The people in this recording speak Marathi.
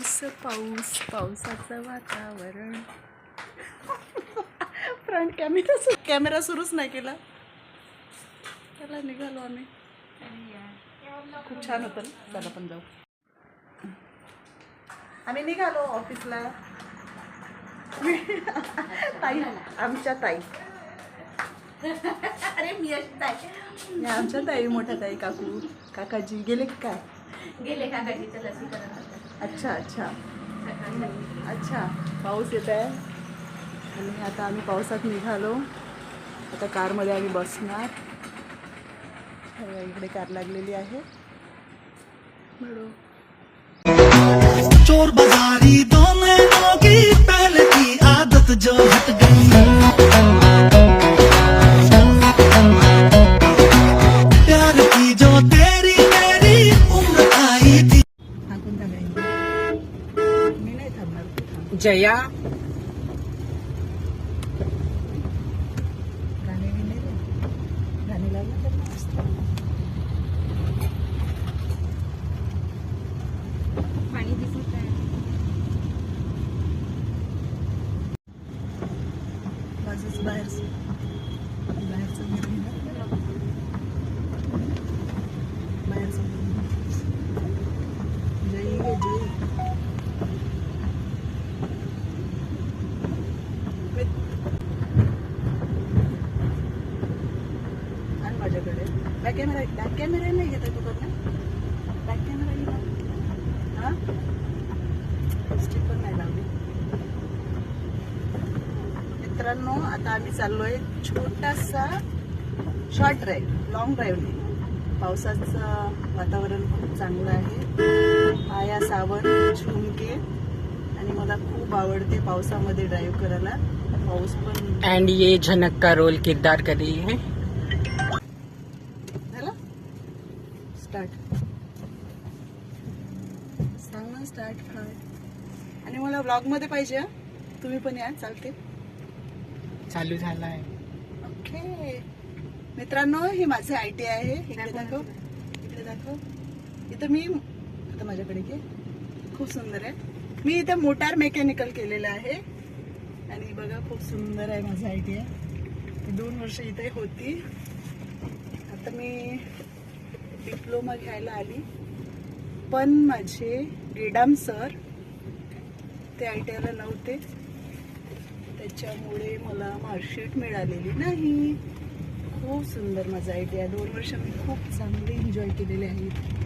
पाऊस पाऊस पावसाचं वातावरण. फ्रंट कॅमेरा सुरूच नाही केला. त्याला निघालो आम्ही. खूप छान होतं ना. चला पण जाऊ. आम्ही निघालो ऑफिसला. ताई, आमच्या ताई. अरे मी अशी ताई. आमच्या ताई, मोठ्या ताई, काकू काकाजी गेले की काय? गेले काकाजीचं लसीकरण. अच्छा अच्छा अच्छा. पाऊस येत आहे आणि आता आम्ही पावसात निघालो. आता कारमध्ये आम्ही बसणार. इकडे कार लागलेली आहे. मिळू. चोर बाजारी दोनों की पहले की आदत जो हट गई, प्यार की जो तेरी मेरी उम्र आई थी. थांबून थांबायचं. मी नाही थांबणार. तू थांब. जया गाणे नाही रे. गाणे लावलं तर मस्त. पाणी दिसत आहे. बाजूच बाहेरचं बाहेरचं जय जय. आणि माझ्याकडे बॅक कॅमेरा नाही घेत आहे तुझं. बॅक कॅमेरा घेऊन हां लिपस्टिक पण नाही लावली. मित्रांनो, आता आम्ही चाललोय छोटासा शॉर्ट ड्राईव्ह, लॉंग ड्राईव्ह नाही. पावसाचं वातावरण खूप चांगलं आहे. आया सावन झुमके आणि मला खूप आवडते पावसामध्ये ड्राईव्ह करायला. पाऊस पण एंड ये झनक का रोल किरदार कर रही है. झालं. स्टार्ट. सांग ना स्टार्ट. आणि मला ब्लॉग मध्ये पाहिजे. तुम्ही पण या. चालते. चालू झाला आहे. ओके मित्रांनो, हे माझे ITI आहे. इकडे दाखव. इकडे दाखव. इथं मी आता माझ्याकडे घे. खूप सुंदर आहे. मी इथं मोटार मेकॅनिकल केलेलं आहे आणि बघा खूप सुंदर आहे माझं ITI. 2 वर्ष इथे होती. आता मी डिप्लोमा घ्यायला आली, पण माझे गेडाम सर ते ITIला नव्हते, त्याच्यामुळे मला मार्कशीट मिळालेली नाही. खूप सुंदर माझा ITI. 2 वर्ष मी खूप चांगले एन्जॉय केलेले आहेत.